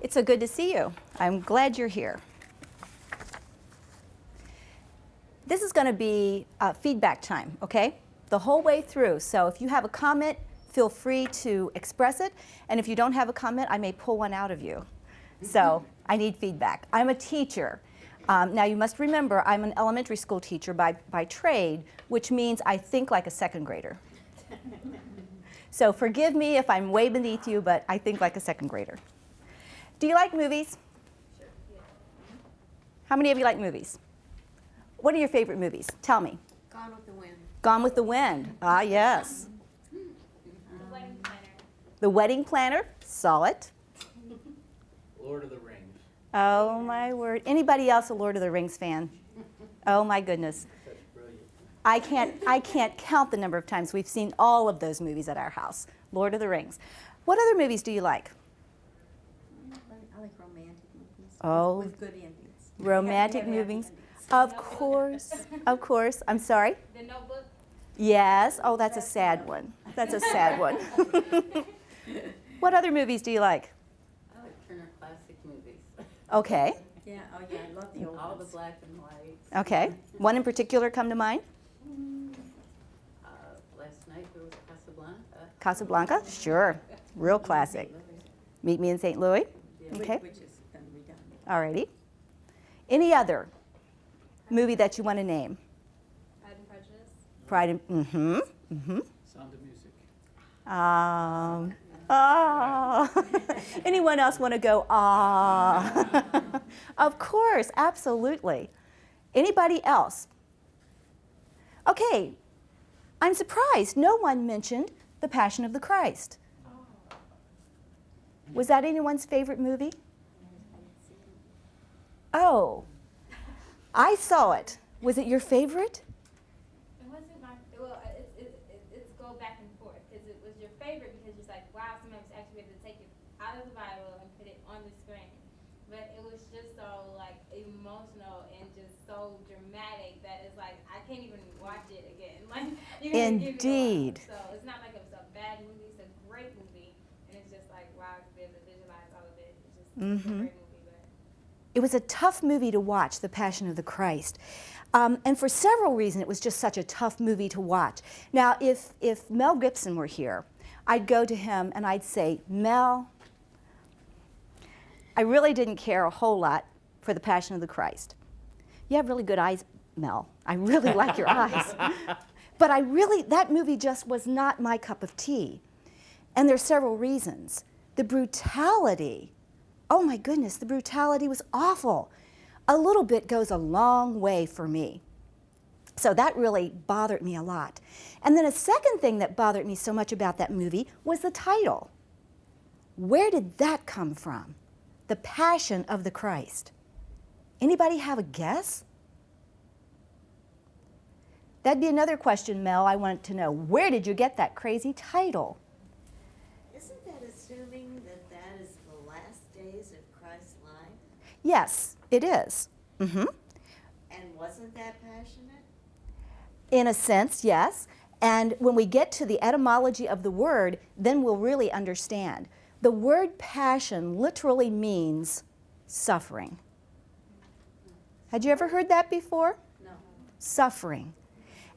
It's so good to see you. I'm glad you're here. This is going to be feedback time, okay? The whole way through. So if you have a comment, feel free to express it. And if you don't have a comment, I may pull one out of you. So I need feedback. I'm a teacher. Now you must remember I'm an elementary school teacher by trade, which means I think like a second grader. So forgive me if I'm way beneath you, but I think like a second grader. Do you like movies? Sure. Yeah. How many of you like movies? What are your favorite movies? Tell me. Gone with the Wind. Gone with the Wind. Ah, yes. The Wedding Planner. The Wedding Planner. Saw it. Lord of the Rings. Oh, my word. Anybody else a Lord of the Rings fan? Oh, my goodness. That's brilliant. I can't count the number of times we've seen all of those movies at our house. Lord of the Rings. What other movies do you like? I like romantic movies. Oh. With good endings. Romantic Happy movies? endings. Of course. Of course. I'm sorry? The Notebook. Yes. Oh, that's a sad one. That's a sad one. What other movies do you like? I like Turner Classic Movies. Okay. Yeah, oh yeah, I love the old All the ones. black and white. Okay. One in particular come to mind? Last night there was Casablanca. Casablanca? Sure. Real classic. Meet Me in St. Louis? Okay. Which is going to be done. Alrighty. Any other movie that you want to name? Pride and Prejudice. Pride and, mm-hmm. Sound of Music. Anyone else want to go, Of course, absolutely. Anybody else? Okay, I'm surprised no one mentioned The Passion of the Christ. Was that anyone's favorite movie? Oh, I saw it. Was it your favorite? It wasn't my, well, it's go back and forth, because it was your favorite because you're like, wow, somebody's actually able to take it out of the Bible and put it on the screen. But it was just so, like, emotional and just so dramatic that it's like, I can't even watch it again. Like, you know, Indeed. So it's not like it's a bad movie, it's a great movie, and it's just like, wow, to be able to visualize all of it. It's just it's a great movie. It was a tough movie to watch, The Passion of the Christ. And for several reasons, it was just such a tough movie to watch. Now, if Mel Gibson were here, I'd go to him and I'd say, Mel, I really didn't care a whole lot for The Passion of the Christ. You have really good eyes, Mel. I really like your eyes. But that movie just was not my cup of tea. And there's several reasons. The brutality, oh my goodness, the brutality was awful. A little bit goes a long way for me. So that really bothered me a lot. And then a second thing that bothered me so much about that movie was the title. Where did that come from? The Passion of the Christ. Anybody have a guess? That'd be another question, Mel, I wanted to know. Where did you get that crazy title? Isn't that assuming that that is the last days of Christ's life? Yes, it is. Mm-hmm. And wasn't that passionate? In a sense, yes. And when we get to the etymology of the word, then we'll really understand. The word passion literally means suffering. Had you ever heard that before? No. Suffering.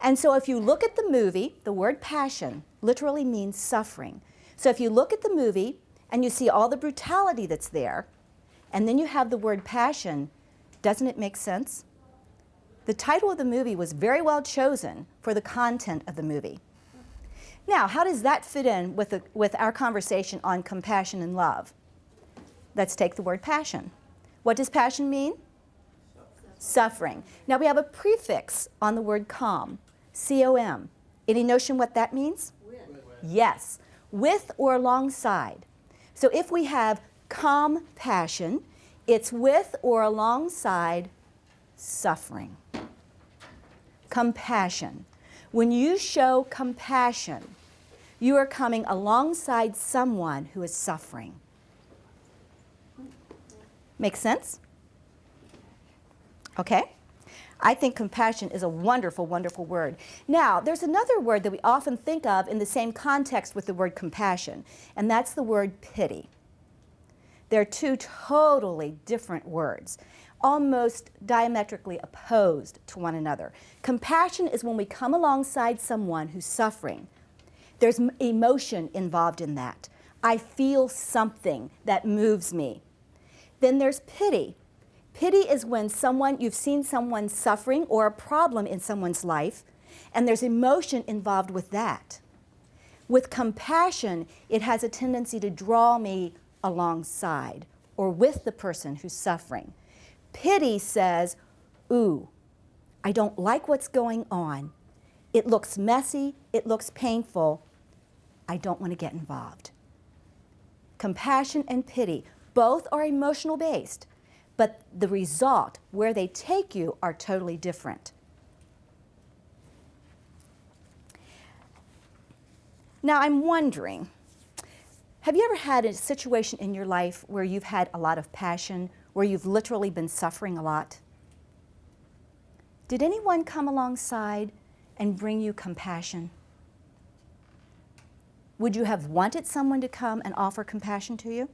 And so if you look at the movie, the word passion literally means suffering. So if you look at the movie and you see all the brutality that's there, and then you have the word passion, doesn't it make sense? The title of the movie was very well chosen for the content of the movie. Now, how does that fit in with our conversation on compassion and love? Let's take the word passion. What does passion mean? Suffering. Now we have a prefix on the word com, C-O-M. Any notion what that means? With. Yes, with or alongside. So if we have compassion, it's with or alongside suffering. Compassion. When you show compassion, you are coming alongside someone who is suffering. Make sense? Okay? I think compassion is a wonderful, wonderful word. Now, there's another word that we often think of in the same context with the word compassion, and that's the word pity. They're two totally different words, almost diametrically opposed to one another. Compassion is when we come alongside someone who's suffering. There's emotion involved in that. I feel something that moves me. Then there's pity. Pity is when you've seen someone suffering or a problem in someone's life, and there's emotion involved with that. With compassion, it has a tendency to draw me alongside or with the person who's suffering. Pity says, ooh, I don't like what's going on. It looks messy, it looks painful. I don't want to get involved. Compassion and pity, both are emotional based, but the result, where they take you, are totally different. Now I'm wondering, have you ever had a situation in your life where you've had a lot of passion, where you've literally been suffering a lot? Did anyone come alongside and bring you compassion? Would you have wanted someone to come and offer compassion to you?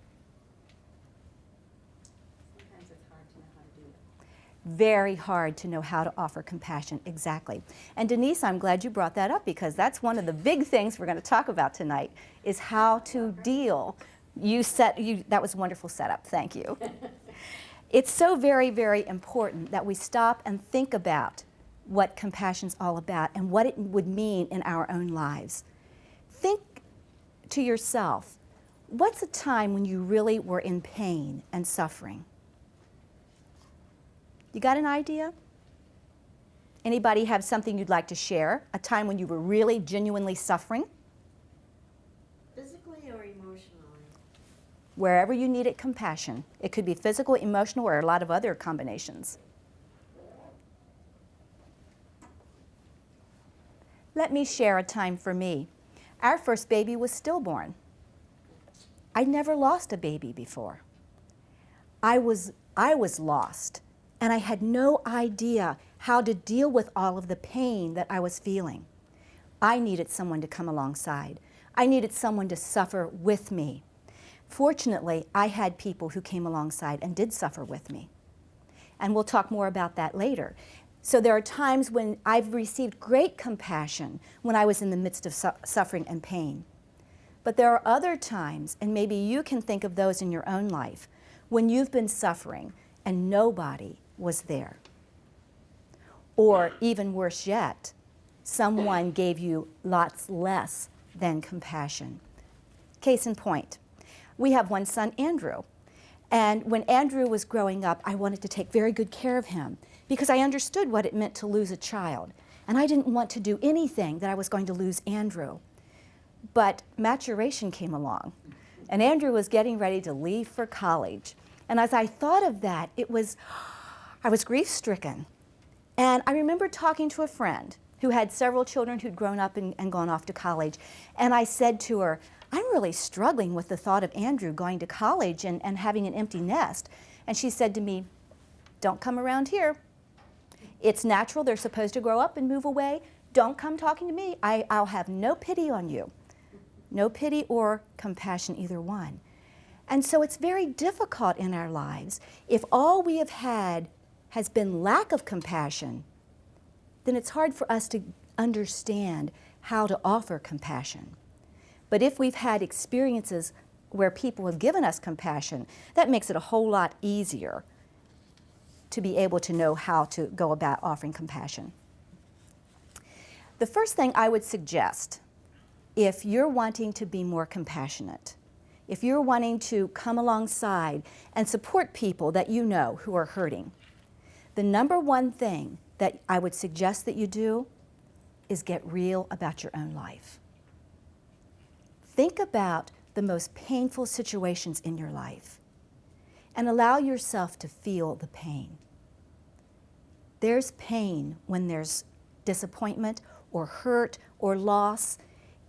Sometimes it's hard to know how to do it. Very hard to know how to offer compassion, exactly. And Denise, I'm glad you brought that up, because that's one of the big things we're going to talk about tonight, is how to deal. That was a wonderful setup, thank you. It's so very, very important that we stop and think about what compassion's all about and what it would mean in our own lives. Think to yourself, what's a time when you really were in pain and suffering? You got an idea? Anybody have something you'd like to share? A time when you were really genuinely suffering? Physically or emotionally? Wherever you needed compassion. It could be physical, emotional, or a lot of other combinations. Let me share a time for me. Our first baby was stillborn. I'd never lost a baby before. I was lost, and I had no idea how to deal with all of the pain that I was feeling. I needed someone to come alongside. I needed someone to suffer with me. Fortunately, I had people who came alongside and did suffer with me. And we'll talk more about that later. So there are times when I've received great compassion when I was in the midst of suffering and pain. But there are other times, and maybe you can think of those in your own life, when you've been suffering and nobody was there. Or even worse yet, someone gave you lots less than compassion. Case in point, we have one son, Andrew. And when Andrew was growing up, I wanted to take very good care of him because I understood what it meant to lose a child. And I didn't want to do anything that I was going to lose Andrew. But maturation came along, and Andrew was getting ready to leave for college. And as I thought of that, I was grief-stricken. And I remember talking to a friend who had several children who'd grown up and gone off to college. And I said to her, I'm really struggling with the thought of Andrew going to college and having an empty nest. And she said to me, don't come around here. It's natural, they're supposed to grow up and move away. Don't come talking to me. I'll have no pity on you. No pity or compassion, either one. And so it's very difficult in our lives. If all we have had has been lack of compassion, then it's hard for us to understand how to offer compassion. But if we've had experiences where people have given us compassion, that makes it a whole lot easier to be able to know how to go about offering compassion. The first thing I would suggest, if you're wanting to be more compassionate, if you're wanting to come alongside and support people that you know who are hurting, the number one thing that I would suggest that you do is get real about your own life. Think about the most painful situations in your life and allow yourself to feel the pain. There's pain when there's disappointment or hurt or loss.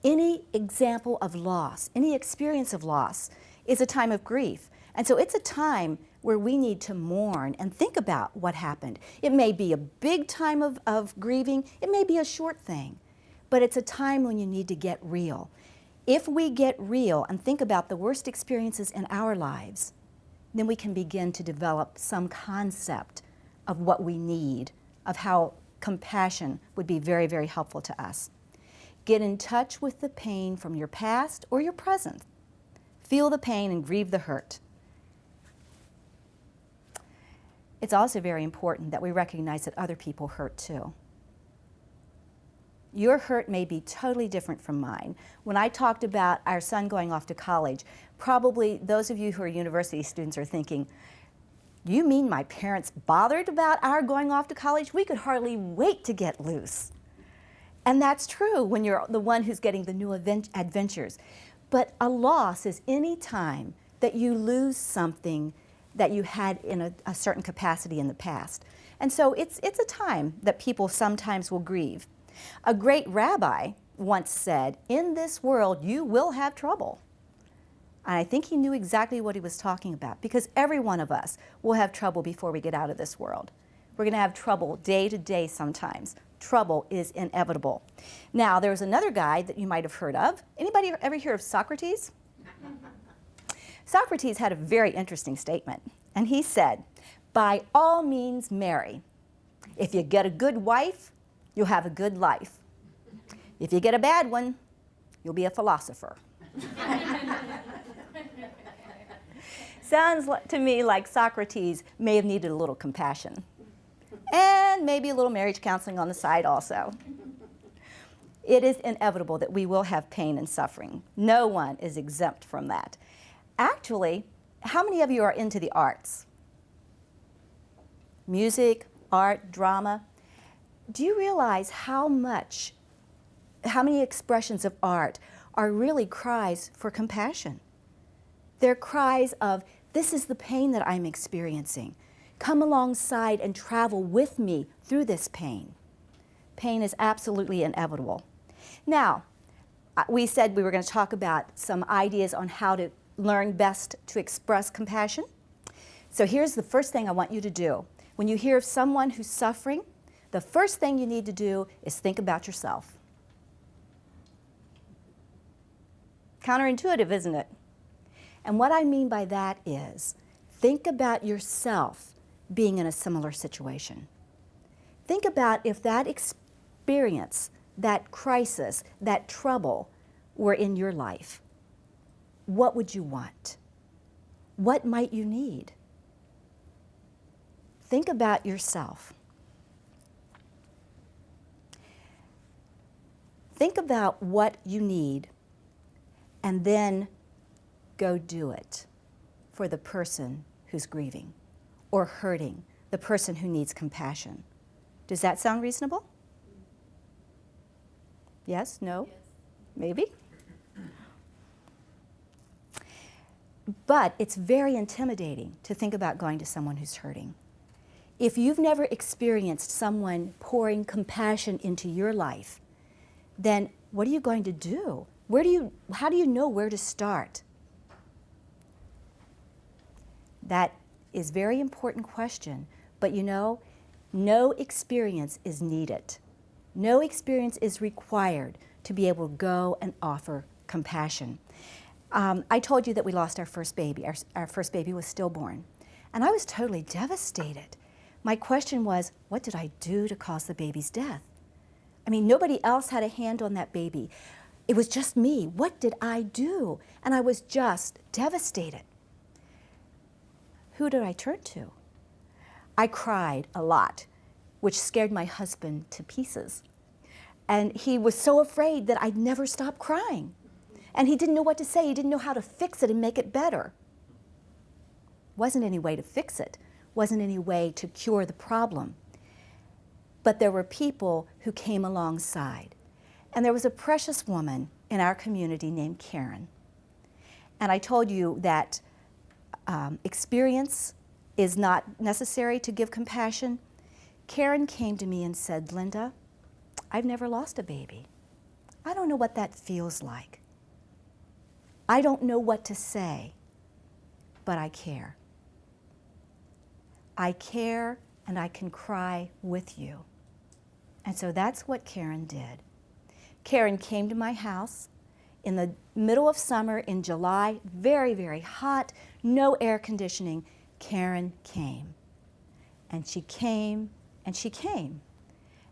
Any example of loss, any experience of loss is a time of grief. And so it's a time where we need to mourn and think about what happened. It may be a big time of grieving, it may be a short thing, but it's a time when you need to get real. If we get real and think about the worst experiences in our lives, then we can begin to develop some concept of what we need, of how compassion would be very, very helpful to us. Get in touch with the pain from your past or your present. Feel the pain and grieve the hurt. It's also very important that we recognize that other people hurt too. Your hurt may be totally different from mine. When I talked about our son going off to college, probably those of you who are university students are thinking, you mean my parents bothered about our going off to college? We could hardly wait to get loose. And that's true when you're the one who's getting the new adventures. But a loss is any time that you lose something that you had in a certain capacity in the past. And so it's a time that people sometimes will grieve. A great rabbi once said, in this world you will have trouble. And I think he knew exactly what he was talking about, because every one of us will have trouble before we get out of this world. We're going to have trouble day to day sometimes. Trouble is inevitable. Now, there's another guy that you might have heard of. Anybody ever hear of Socrates? Socrates had a very interesting statement, and he said, by all means marry. If you get a good wife, you'll have a good life. If you get a bad one, you'll be a philosopher. Sounds to me like Socrates may have needed a little compassion. And maybe a little marriage counseling on the side also. It is inevitable that we will have pain and suffering. No one is exempt from that. Actually, how many of you are into the arts? Music, art, drama. Do you realize how many expressions of art are really cries for compassion? They're cries of, this is the pain that I'm experiencing. Come alongside and travel with me through this pain. Pain is absolutely inevitable. Now, we said we were going to talk about some ideas on how to learn best to express compassion. So here's the first thing I want you to do. When you hear of someone who's suffering, the first thing you need to do is think about yourself. Counterintuitive, isn't it? And what I mean by that is, think about yourself being in a similar situation. Think about if that experience, that crisis, that trouble were in your life. What would you want? What might you need? Think about yourself. Think about what you need, and then go do it for the person who's grieving or hurting, the person who needs compassion. Does that sound reasonable? Yes? No? Yes. Maybe? But it's very intimidating to think about going to someone who's hurting. If you've never experienced someone pouring compassion into your life, then what are you going to do? How do you know where to start? That is a very important question, but you know, no experience is needed. No experience is required to be able to go and offer compassion. I told you that we lost our first baby. Our first baby was stillborn, and I was totally devastated. My question was, what did I do to cause the baby's death? I mean, nobody else had a hand on that baby. It was just me. What did I do? And I was just devastated. Who did I turn to? I cried a lot, which scared my husband to pieces. And he was so afraid that I'd never stop crying. And he didn't know what to say. He didn't know how to fix it and make it better. Wasn't any way to fix it. Wasn't any way to cure the problem. But there were people who came alongside. And there was a precious woman in our community named Karen. And I told you that experience is not necessary to give compassion. Karen came to me and said, Linda, I've never lost a baby. I don't know what that feels like. I don't know what to say, but I care. I care, and I can cry with you. And so that's what Karen did. Karen came to my house in the middle of summer in July, very, very hot, no air conditioning, Karen came. And she came, and she came.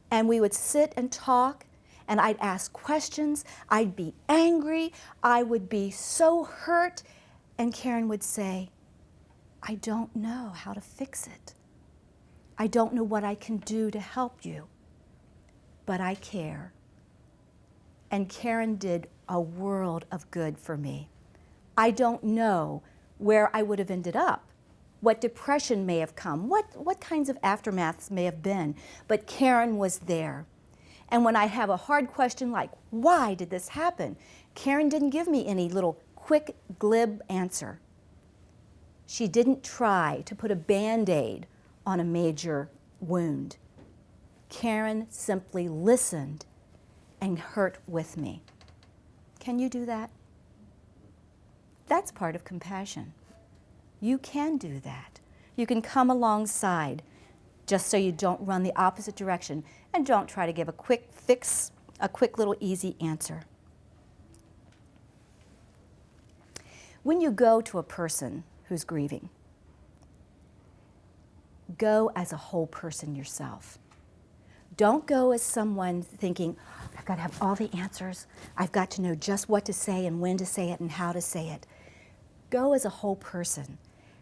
And we would sit and talk, and I'd ask questions. I'd be angry. I would be so hurt. And Karen would say, I don't know how to fix it. I don't know what I can do to help you, but I care. And Karen did a world of good for me. I don't know where I would have ended up, what depression may have come, what kinds of aftermaths may have been, but Karen was there. And when I have a hard question like, why did this happen? Karen didn't give me any little quick, glib answer. She didn't try to put a Band-Aid on a major wound. Karen simply listened and hurt with me. Can you do that? That's part of compassion. You can do that. You can come alongside just so you don't run the opposite direction and don't try to give a quick fix, a quick little easy answer. When you go to a person who's grieving, go as a whole person yourself. Don't go as someone thinking, I've got to have all the answers. I've got to know just what to say and when to say it and how to say it. Go as a whole person.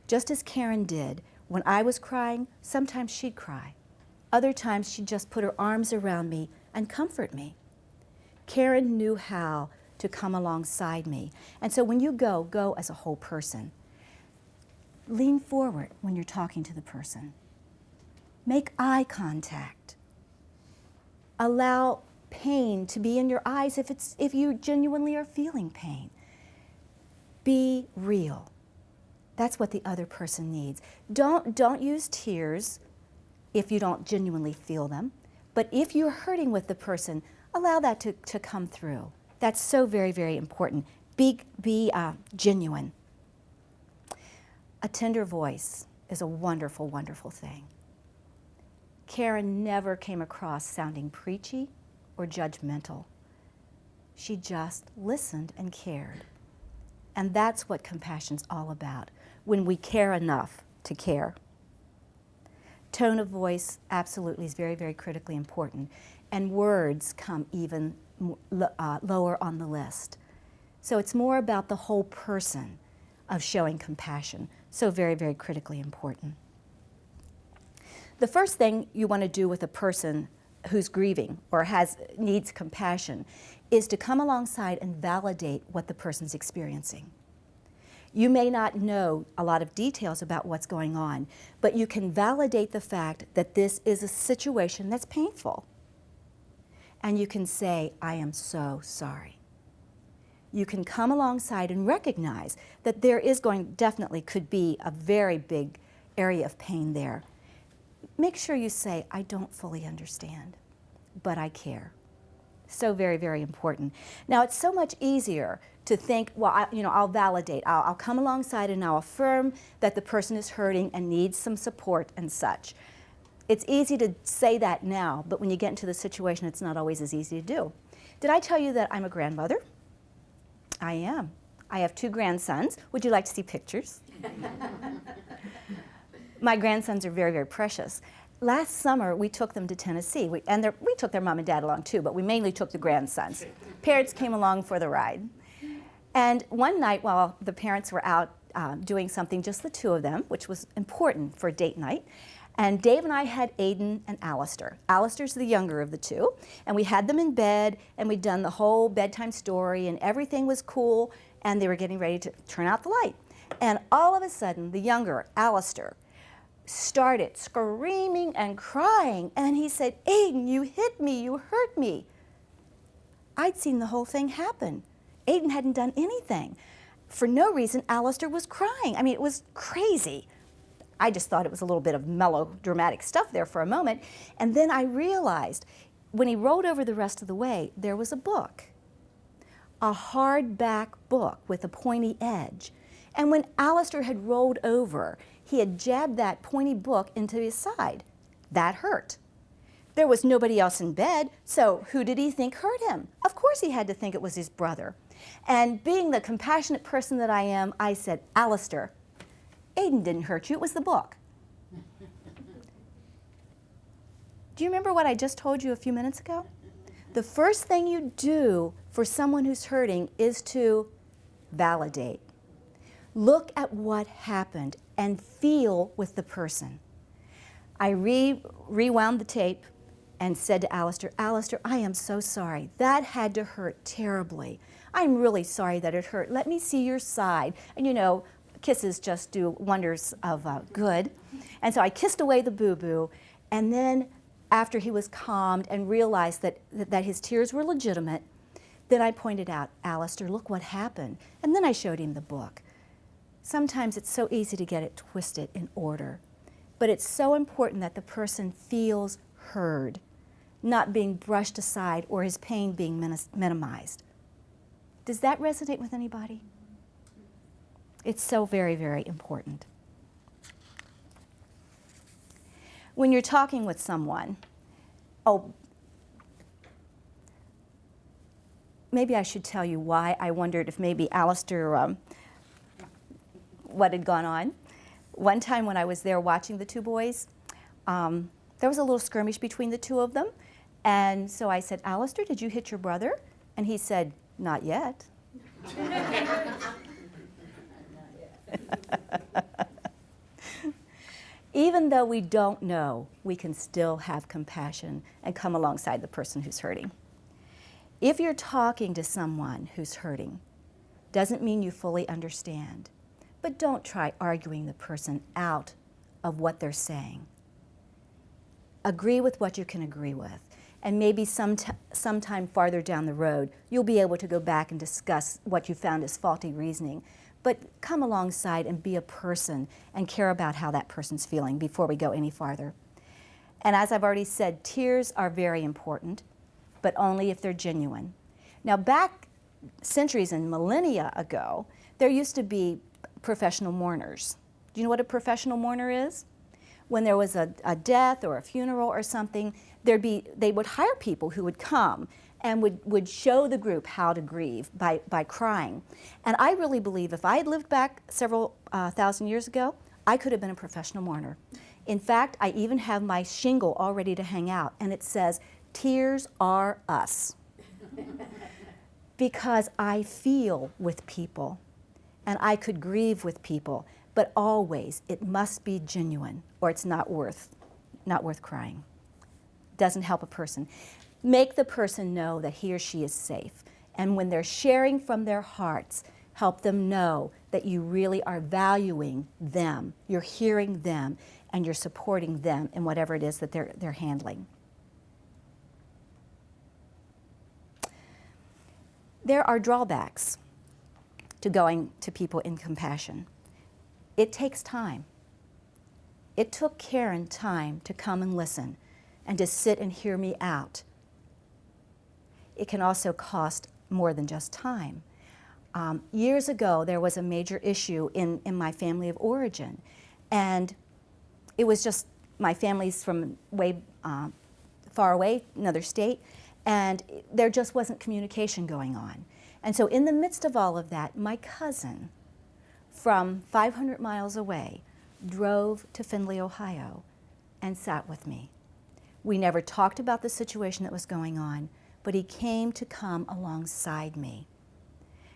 Just as Karen did. When I was crying, sometimes she'd cry. Other times she'd just put her arms around me and comfort me. Karen knew how to come alongside me. And so when you go as a whole person. Lean forward when you're talking to the person. Make eye contact. Allow pain to be in your eyes if you genuinely are feeling pain. Be real. That's what the other person needs. Don't use tears if you don't genuinely feel them. But if you're hurting with the person, allow that to come through. That's so very, very important. Be genuine. A tender voice is a wonderful, wonderful thing. Karen never came across sounding preachy or judgmental. She just listened and cared. And that's what compassion's all about, when we care enough to care. Tone of voice absolutely is very, very critically important. And words come even lower on the list. So it's more about the whole person of showing compassion. So very, very critically important. The first thing you want to do with a person who's grieving or needs compassion is to come alongside and validate what the person's experiencing. You may not know a lot of details about what's going on, but you can validate the fact that this is a situation that's painful. And you can say, I am so sorry. You can come alongside and recognize that there is definitely could be a very big area of pain there. Make sure you say, I don't fully understand, but I care. So very, very important. Now, it's so much easier to think, well, I'll validate. I'll come alongside and I'll affirm that the person is hurting and needs some support and such. It's easy to say that now, but when you get into the situation, it's not always as easy to do. Did I tell you that I'm a grandmother? I am. I have 2 grandsons. Would you like to see pictures? My grandsons are very, very precious. Last summer, we took them to Tennessee. We took their mom and dad along too, but we mainly took the grandsons. Parents came along for the ride. And one night while the parents were out doing something, just the 2 of them, which was important for a date night, and Dave and I had Aiden and Alistair. Alistair's the younger of the 2, and we had them in bed, and we'd done the whole bedtime story, and everything was cool, and they were getting ready to turn out the light. And all of a sudden, the younger, Alistair, started screaming and crying, and he said, Aiden, you hit me, you hurt me. I'd seen the whole thing happen. Aiden hadn't done anything. For no reason, Alistair was crying. I mean, it was crazy. I just thought it was a little bit of melodramatic stuff there for a moment. And then I realized, when he rolled over the rest of the way, there was a book. A hardback book with a pointy edge. And when Alistair had rolled over, he had jabbed that pointy book into his side. That hurt. There was nobody else in bed, so who did he think hurt him? Of course he had to think it was his brother. And being the compassionate person that I am, I said, Alistair, Aiden didn't hurt you, it was the book. Do you remember what I just told you a few minutes ago? The first thing you do for someone who's hurting is to validate. Look at what happened and feel with the person. I rewound the tape and said to Alistair, Alistair, I am so sorry. That had to hurt terribly. I'm really sorry that it hurt. Let me see your side. And you know, kisses just do wonders of good. And so I kissed away the boo-boo, and then after he was calmed and realized that his tears were legitimate, then I pointed out, Alistair, look what happened. And then I showed him the book. Sometimes it's so easy to get it twisted in order, but it's so important that the person feels heard, not being brushed aside or his pain being minimized. Does that resonate with anybody? It's so very, very important. When you're talking with someone, maybe I should tell you why I wondered if maybe Alistair, what had gone on. One time when I was there watching the two boys, there was a little skirmish between the two of them. And so I said, Alistair, did you hit your brother? And he said, not yet. Even though we don't know, we can still have compassion and come alongside the person who's hurting. If you're talking to someone who's hurting, doesn't mean you fully understand, but don't try arguing the person out of what they're saying. Agree with what you can agree with, and maybe sometime farther down the road, you'll be able to go back and discuss what you found as faulty reasoning. But come alongside and be a person and care about how that person's feeling before we go any farther. And as I've already said, tears are very important, but only if they're genuine. Now, back centuries and millennia ago, there used to be professional mourners. Do you know what a professional mourner is? When there was a death or a funeral or something, they would hire people who would come and would show the group how to grieve by crying. And I really believe if I had lived back several thousand years ago, I could have been a professional mourner. In fact, I even have my shingle all ready to hang out, and it says, "Tears are us." Because I feel with people, and I could grieve with people, but always it must be genuine, or it's not worth crying. Doesn't help a person. Make the person know that he or she is safe. And when they're sharing from their hearts, help them know that you really are valuing them, you're hearing them, and you're supporting them in whatever it is that they're handling. There are drawbacks to going to people in compassion. It takes time. It took Karen time to come and listen and to sit and hear me out. It can also cost more than just time. Years ago, there was a major issue in my family of origin, and it was just my family's from way far away, another state, and there just wasn't communication going on. And so in the midst of all of that, my cousin from 500 miles away drove to Findlay, Ohio, and sat with me. We never talked about the situation that was going on, but he came to come alongside me.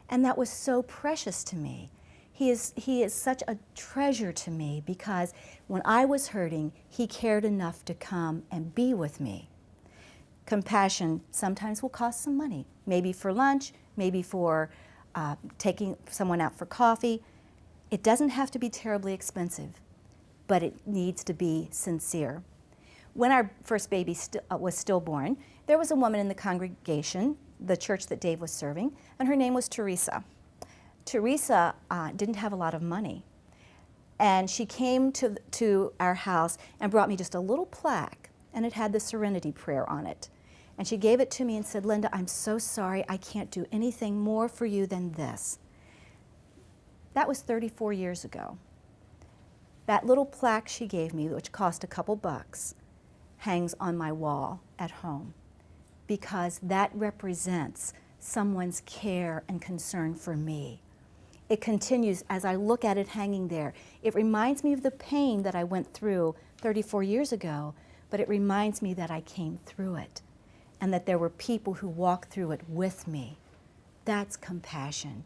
And that was so precious to me. He is such a treasure to me because when I was hurting, he cared enough to come and be with me. Compassion sometimes will cost some money, maybe for lunch, maybe for taking someone out for coffee. It doesn't have to be terribly expensive, but it needs to be sincere. When our first baby was stillborn, there was a woman in the congregation, the church that Dave was serving, and her name was Teresa. Teresa didn't have a lot of money, and she came to our house and brought me just a little plaque, and it had the Serenity Prayer on it. And she gave it to me and said, "Linda, I'm so sorry, I can't do anything more for you than this." That was 34 years ago. That little plaque she gave me, which cost a couple bucks, hangs on my wall at home because that represents someone's care and concern for me. It continues as I look at it hanging there. It reminds me of the pain that I went through 34 years ago, but it reminds me that I came through it and that there were people who walked through it with me. That's compassion.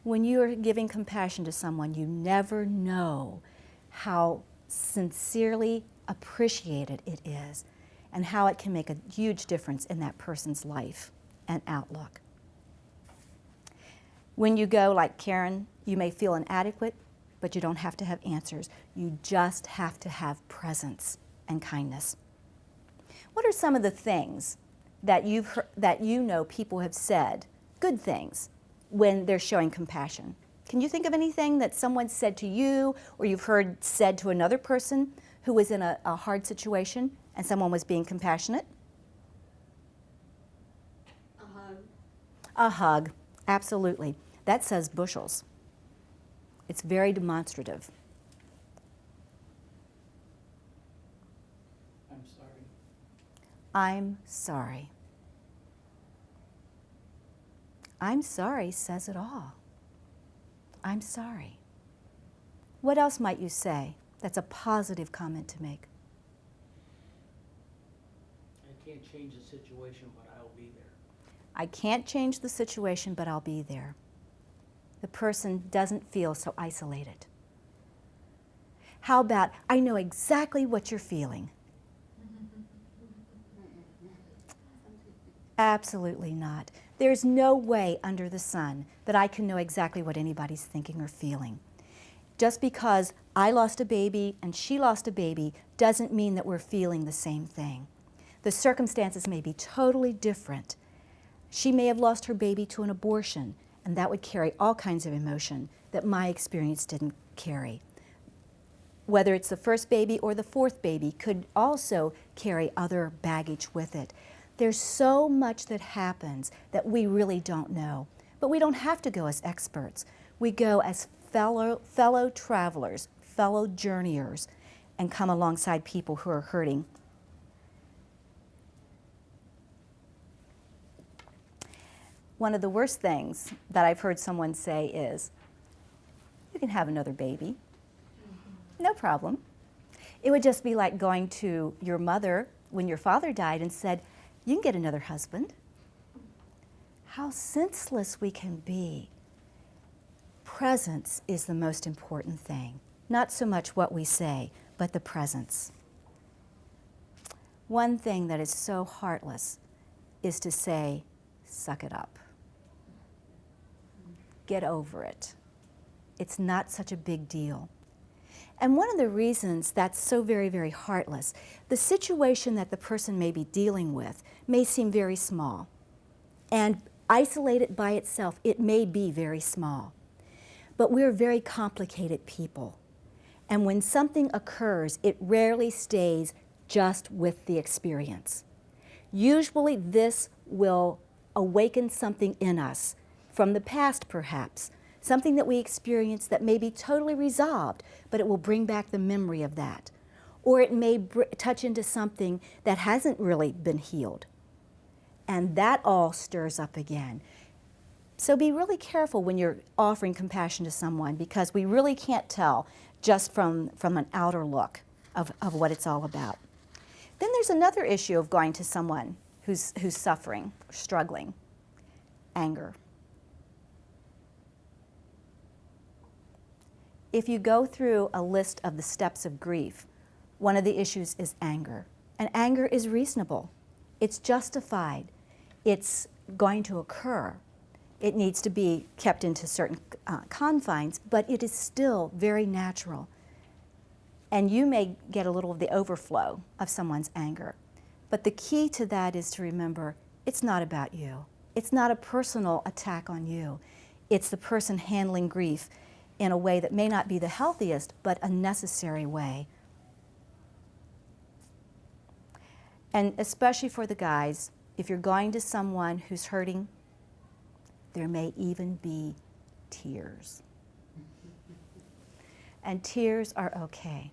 When you are giving compassion to someone, you never know how sincerely appreciated it is and how it can make a huge difference in that person's life and outlook. When you go like Karen, you may feel inadequate, but you don't have to have answers. You just have to have presence and kindness. What are some of the things that you've heard, that you know people have said, good things, when they're showing compassion? Can you think of anything that someone said to you or you've heard said to another person who was in a hard situation and someone was being compassionate? A hug. A hug, absolutely. That says bushels. It's very demonstrative. I'm sorry. I'm sorry. I'm sorry says it all. I'm sorry. What else might you say that's a positive comment to make? I can't change the situation, but I'll be there. I can't change the situation, but I'll be there. The person doesn't feel so isolated. How about, I know exactly what you're feeling? Absolutely not. There's no way under the sun that I can know exactly what anybody's thinking or feeling. Just because I lost a baby and she lost a baby doesn't mean that we're feeling the same thing. The circumstances may be totally different. She may have lost her baby to an abortion, and that would carry all kinds of emotion that my experience didn't carry. Whether it's the first baby or the fourth baby could also carry other baggage with it. There's so much that happens that we really don't know. But we don't have to go as experts. We go as fellow travelers, fellow journeyers, and come alongside people who are hurting. One of the worst things that I've heard someone say is, you can have another baby. No problem. It would just be like going to your mother when your father died and said, you can get another husband. How senseless we can be. Presence is the most important thing. Not so much what we say, but the presence. One thing that is so heartless is to say, suck it up. Get over it. It's not such a big deal. And one of the reasons that's so very, very heartless, the situation that the person may be dealing with may seem very small. And isolated by itself, it may be very small. But we're very complicated people. And when something occurs, it rarely stays just with the experience. Usually this will awaken something in us from the past, perhaps, something that we experienced that may be totally resolved, but it will bring back the memory of that. Or it may touch into something that hasn't really been healed. And that all stirs up again. So be really careful when you're offering compassion to someone, because we really can't tell just from an outer look of what it's all about. Then there's another issue of going to someone who's suffering, or struggling, anger. If you go through a list of the steps of grief, one of the issues is anger. And anger is reasonable. It's justified. It's going to occur. It needs to be kept into certain confines, but it is still very natural. And you may get a little of the overflow of someone's anger. But the key to that is to remember, it's not about you. It's not a personal attack on you. It's the person handling grief in a way that may not be the healthiest, but a necessary way. And especially for the guys, if you're going to someone who's hurting, there may even be tears. And tears are okay.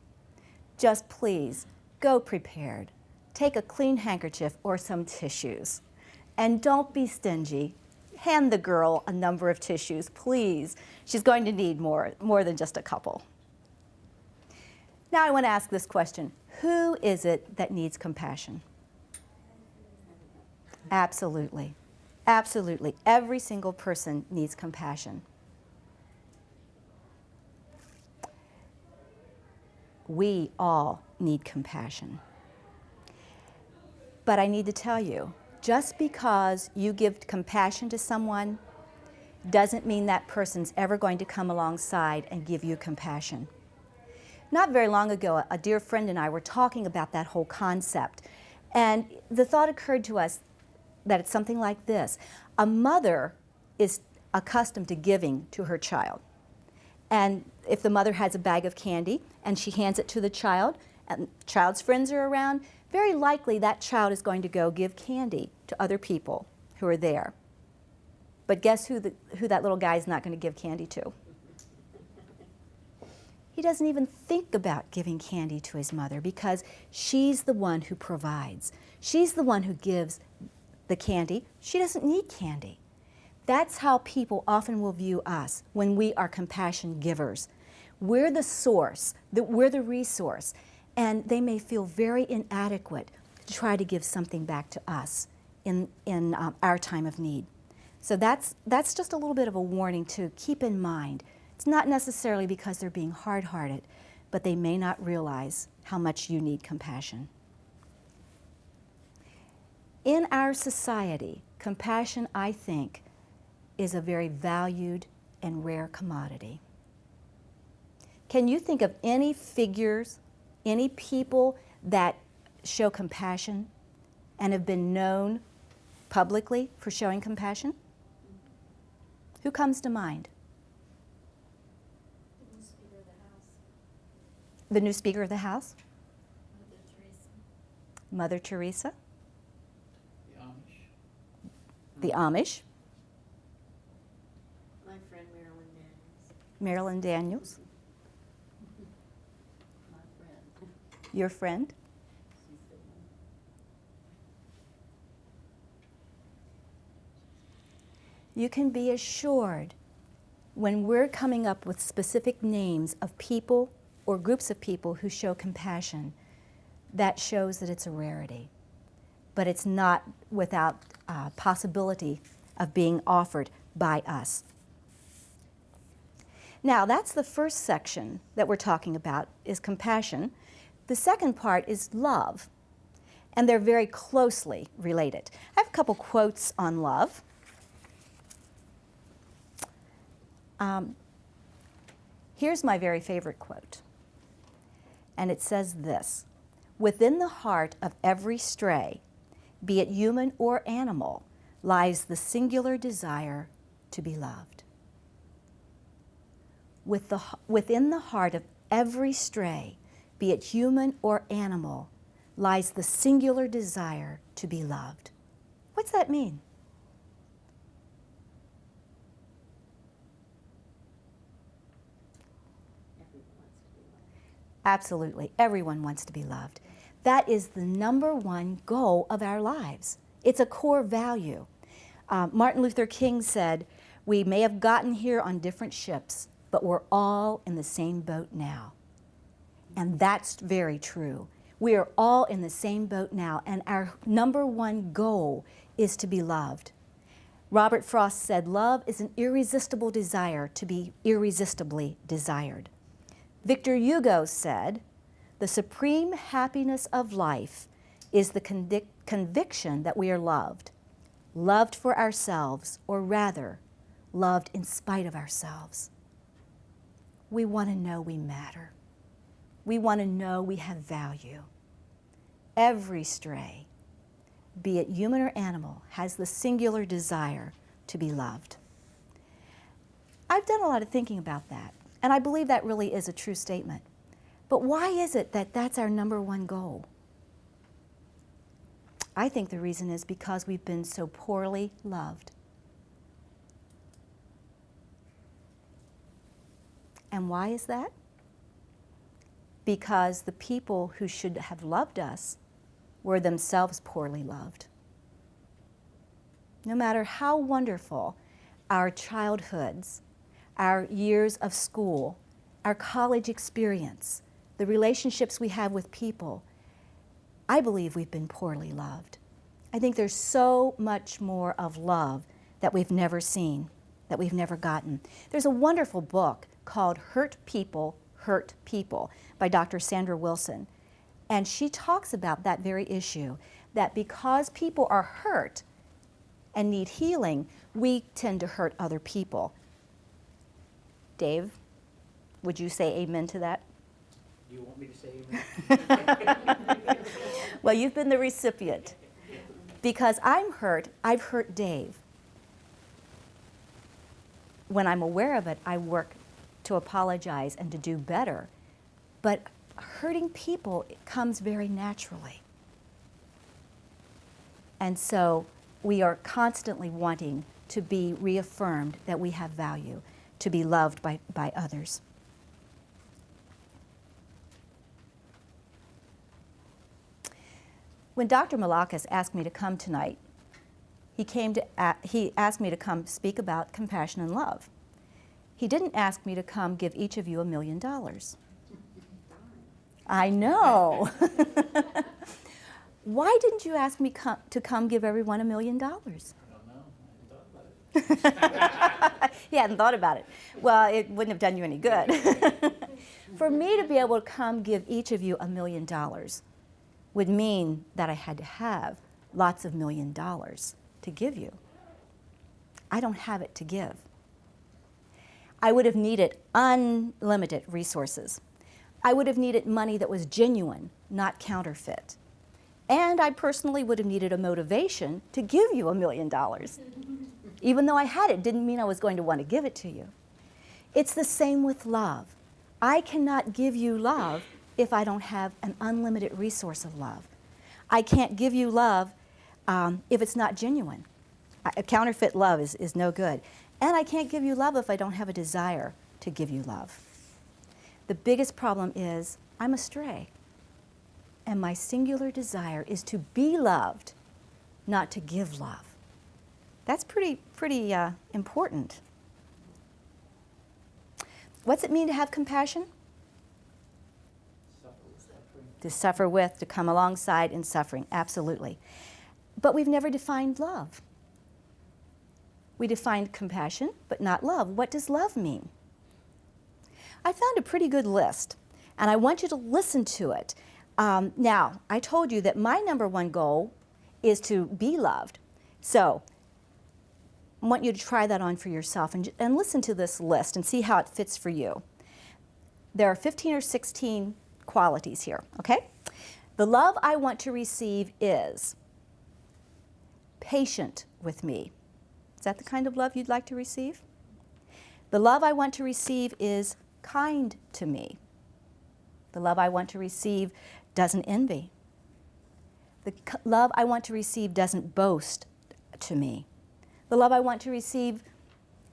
Just please, go prepared. take a clean handkerchief or some tissues. And don't be stingy. Hand the girl a number of tissues, please. She's going to need more than just a couple. Now I want to ask this question. Who is it that needs compassion? Absolutely. Absolutely. Every single person needs compassion. We all need compassion. But I need to tell you, just because you give compassion to someone doesn't mean that person's ever going to come alongside and give you compassion. Not very long ago, a dear friend and I were talking about that whole concept, and the thought occurred to us that it's something like this. A mother is accustomed to giving to her child. And if the mother has a bag of candy and she hands it to the child, and the child's friends are around, very likely that child is going to go give candy to other people who are there. But guess who that little guy is not going to give candy to? He doesn't even think about giving candy to his mother because she's the one who provides. She's the one who gives the candy. She doesn't need candy. That's how people often will view us when we are compassion givers. We're the source, we're the resource, and they may feel very inadequate to try to give something back to us in our time of need. So that's just a little bit of a warning to keep in mind. It's not necessarily because they're being hard-hearted, but they may not realize how much you need compassion. In our society, compassion, I think, is a very valued and rare commodity. Can you think of any figures, any people that show compassion and have been known publicly for showing compassion? Who comes to mind? The new Speaker of the House, The new Speaker of the House? Mother Teresa. Mother Teresa? The Amish. The Amish? My friend Marilyn Daniels. Marilyn Daniels? My friend. Your friend? She's the one. You can be assured when we're coming up with specific names of people or groups of people who show compassion, that shows that it's a rarity. But it's not without possibility of being offered by us. Now, that's the first section that we're talking about, is compassion. The second part is love, and they're very closely related. I have a couple quotes on love. Here's my very favorite quote, and it says this: "Within the heart of every stray, be it human or animal, lies the desire to be loved." Within the heart of every stray, be it human or animal, lies the singular desire to be loved. What's that mean? Absolutely, everyone wants to be loved. That is the number one goal of our lives. It's a core value. Martin Luther King said, "We may have gotten here on different ships, but we're all in the same boat now." And that's very true. We are all in the same boat now, and our number one goal is to be loved. Robert Frost said, "Love is an irresistible desire to be irresistibly desired." Victor Hugo said, "The supreme happiness of life is the conviction that we are loved, loved for ourselves, or rather, loved in spite of ourselves." We want to know we matter. We want to know we have value. Every stray, be it human or animal, has the singular desire to be loved. I've done a lot of thinking about that, and I believe that really is a true statement. But why is it that that's our number one goal? I think the reason is because we've been so poorly loved. And why is that? Because the people who should have loved us were themselves poorly loved. No matter how wonderful our childhoods, our years of school, our college experience, the relationships we have with people, I believe we've been poorly loved. I think there's so much more of love that we've never seen, that we've never gotten. There's a wonderful book called Hurt People by Dr. Sandra Wilson. And she talks about that very issue, that because people are hurt and need healing, we tend to hurt other people. Dave, would you say amen to that? Do you want me to say amen? Well, you've been the recipient. Because I'm hurt, I've hurt Dave. When I'm aware of it, I work to apologize and to do better. But hurting people, it comes very naturally. And so we are constantly wanting to be reaffirmed that we have value, to be loved by others. When Dr. Malakas asked me to come tonight, he asked me to come speak about compassion and love. He didn't ask me to come give each of you $1 million. I know. Why didn't you ask me to come give everyone $1 million? I don't know. I hadn't thought about it. He hadn't thought about it. Well, it wouldn't have done you any good. For me to be able to come give each of you $1 million would mean that I had to have lots of $1 million to give you. I don't have it to give. I would have needed unlimited resources. I would have needed money that was genuine, not counterfeit. And I personally would have needed a motivation to give you $1 million. Even though I had it, didn't mean I was going to want to give it to you. It's the same with love. I cannot give you love if I don't have an unlimited resource of love. I can't give you love if it's not genuine. A counterfeit love is no good. And I can't give you love if I don't have a desire to give you love. The biggest problem is I'm astray. And my singular desire is to be loved, not to give love. That's pretty important. What's it mean to have compassion? To suffer with, to come alongside in suffering, absolutely. But we've never defined love. We defined compassion, but not love. What does love mean? I found a pretty good list, and I want you to listen to it. Now, I told you that my #1 goal is to be loved. So, I want you to try that on for yourself and listen to this list and see how it fits for you. There are 15 or 16 qualities here, okay? The love I want to receive is patient with me. Is that the kind of love you'd like to receive? The love I want to receive is kind to me. The love I want to receive doesn't envy. The love I want to receive doesn't boast to me. The love I want to receive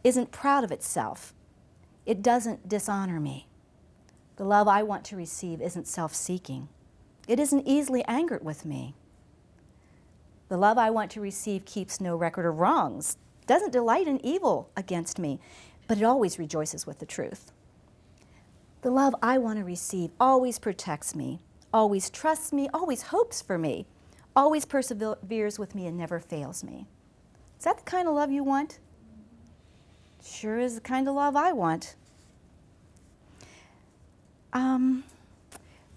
isn't proud of itself. It doesn't dishonor me. The love I want to receive isn't self-seeking. It isn't easily angered with me. The love I want to receive keeps no record of wrongs, doesn't delight in evil against me, but it always rejoices with the truth. The love I want to receive always protects me, always trusts me, always hopes for me, always perseveres with me and never fails me. Is that the kind of love you want? Sure is the kind of love I want.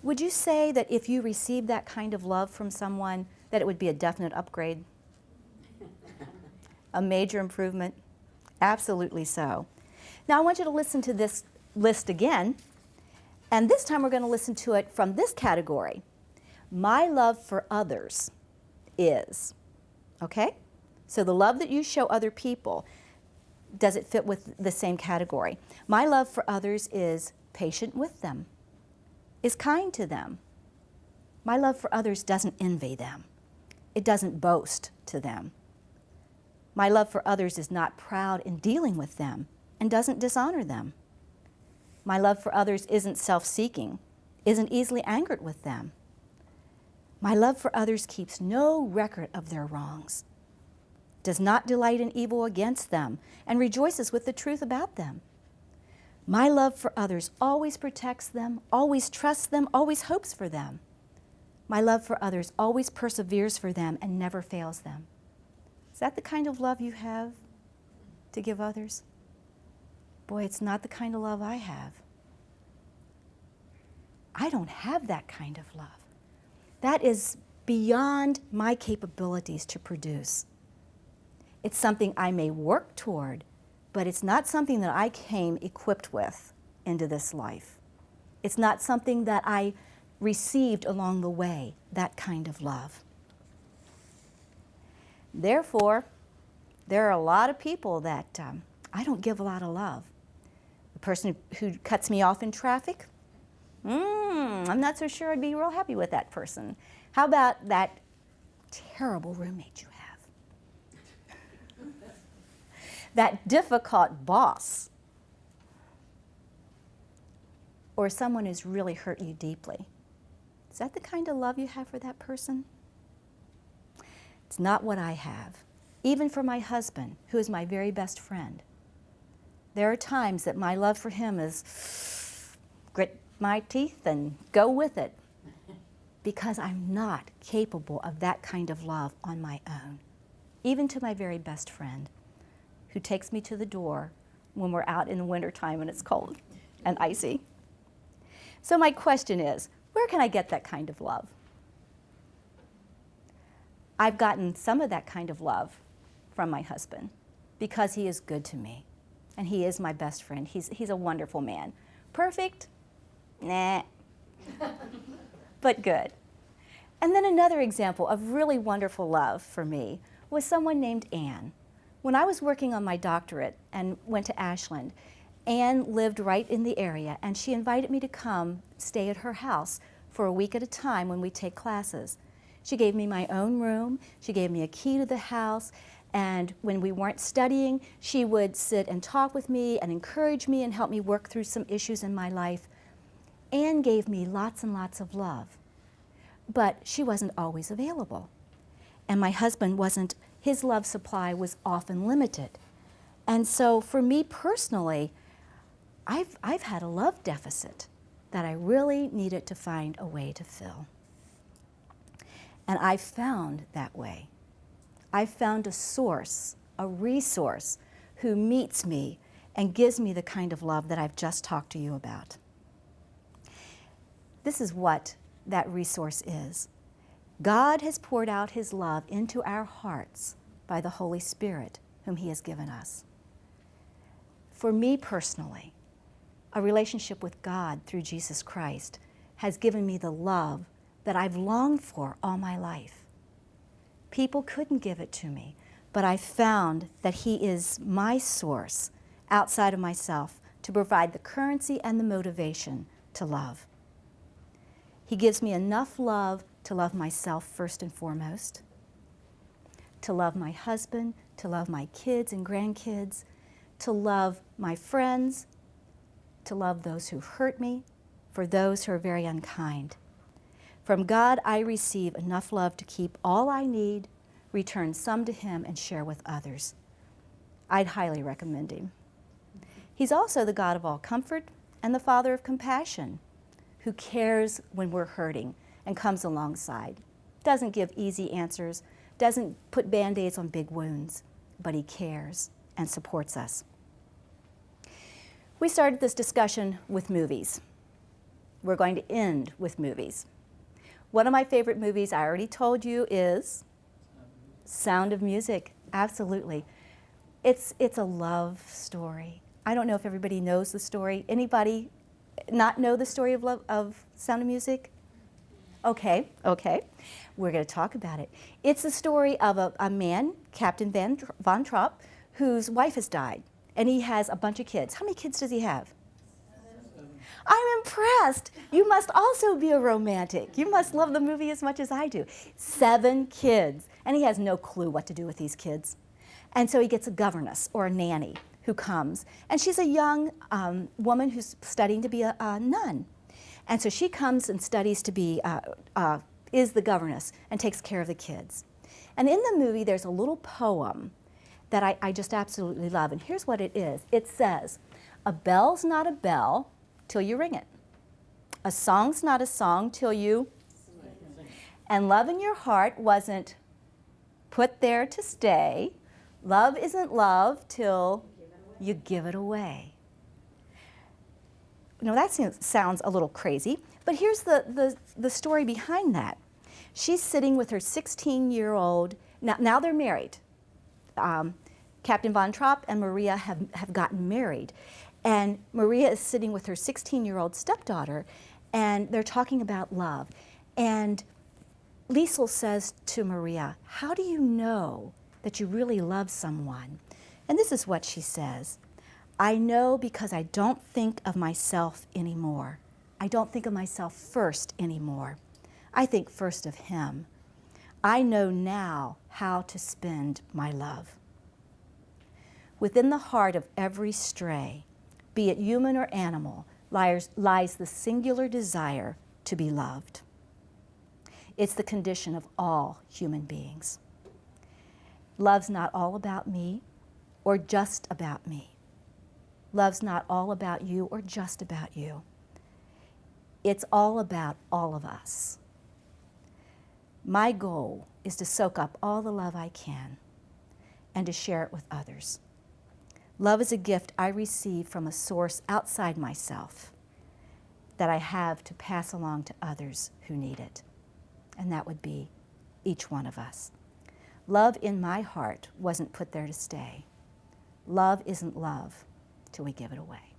Would you say that if you received that kind of love from someone, that it would be a definite upgrade? A major improvement? Absolutely so. Now I want you to listen to this list again, and this time we're going to listen to it from this category. My love for others is, okay? So the love that you show other people, does it fit with the same category? My love for others is patient with them, is kind to them. My love for others doesn't envy them. It doesn't boast to them. My love for others is not proud in dealing with them and doesn't dishonor them. My love for others isn't self-seeking, isn't easily angered with them. My love for others keeps no record of their wrongs, does not delight in evil against them, and rejoices with the truth about them. My love for others always protects them, always trusts them, always hopes for them. My love for others always perseveres for them and never fails them. Is that the kind of love you have to give others? Boy, it's not the kind of love I have. I don't have that kind of love. That is beyond my capabilities to produce. It's something I may work toward, but it's not something that I came equipped with into this life. It's not something that I received along the way, that kind of love. Therefore, there are a lot of people that I don't give a lot of love. The person who cuts me off in traffic, I'm not so sure I'd be real happy with that person. How about that terrible roommate you have? That difficult boss? Or someone who's really hurt you deeply? Is that the kind of love you have for that person? It's not what I have. Even for my husband, who is my very best friend. There are times that my love for him is grit my teeth and go with it, because I'm not capable of that kind of love on my own. Even to my very best friend, who takes me to the door when we're out in the wintertime and it's cold and icy. So my question is, where can I get that kind of love? I've gotten some of that kind of love from my husband because he is good to me and he is my best friend. He's a wonderful man. Perfect? Nah. But good. And then another example of really wonderful love for me was someone named Anne. When I was working on my doctorate and went to Ashland, Anne lived right in the area, and she invited me to come stay at her house for a week at a time when we take classes. She gave me my own room, she gave me a key to the house, and when we weren't studying, she would sit and talk with me and encourage me and help me work through some issues in my life. Anne gave me lots and lots of love, but she wasn't always available. And my husband wasn't, his love supply was often limited. And so for me personally, I've had a love deficit that I really needed to find a way to fill. And I found that way. I found a source, a resource, who meets me and gives me the kind of love that I've just talked to you about. This is what that resource is. God has poured out his love into our hearts by the Holy Spirit, whom he has given us. For me personally, a relationship with God through Jesus Christ has given me the love that I've longed for all my life. People couldn't give it to me, but I found that he is my source outside of myself to provide the currency and the motivation to love. He gives me enough love to love myself first and foremost, to love my husband, to love my kids and grandkids, to love my friends, to love those who hurt me, for those who are very unkind. From God, I receive enough love to keep all I need, return some to him, and share with others. I'd highly recommend him. He's also the God of all comfort and the Father of compassion, who cares when we're hurting and comes alongside. Doesn't give easy answers, doesn't put Band-Aids on big wounds, but he cares and supports us. We started this discussion with movies. We're going to end with movies. One of my favorite movies, I already told you, is Sound of Music. Absolutely. It's a love story. I don't know if everybody knows the story. Anybody not know the story of love, of Sound of Music? Okay. We're going to talk about it. It's the story of a man, Captain Von Trapp, whose wife has died, and he has a bunch of kids. How many kids does he have? I'm impressed. You must also be a romantic. You must love the movie as much as I do. 7 kids, and he has no clue what to do with these kids. And so he gets a governess or a nanny who comes, and she's a young woman who's studying to be a nun. And so she comes and studies to be is the governess and takes care of the kids. And in the movie, there's a little poem that I just absolutely love. And here's what it is. It says, "A bell's not a bell till you ring it. A song's not a song till you, and love in your heart wasn't put there to stay. Love isn't love till you give it away." You know, that sounds a little crazy, but here's the story behind that. She's sitting with her 16-year-old, now they're married. Captain Von Trapp and Maria have gotten married. And Maria is sitting with her 16-year-old stepdaughter, and they're talking about love. And Liesl says to Maria, "How do you know that you really love someone?" And this is what she says, "I know because I don't think of myself anymore. I don't think of myself first anymore. I think first of him. I know now how to spend my love." Within the heart of every stray, be it human or animal, lies the singular desire to be loved. It's the condition of all human beings. Love's not all about me or just about me. Love's not all about you or just about you. It's all about all of us. My goal is to soak up all the love I can and to share it with others. Love is a gift I receive from a source outside myself that I have to pass along to others who need it. And that would be each one of us. Love in my heart wasn't put there to stay. Love isn't love till we give it away.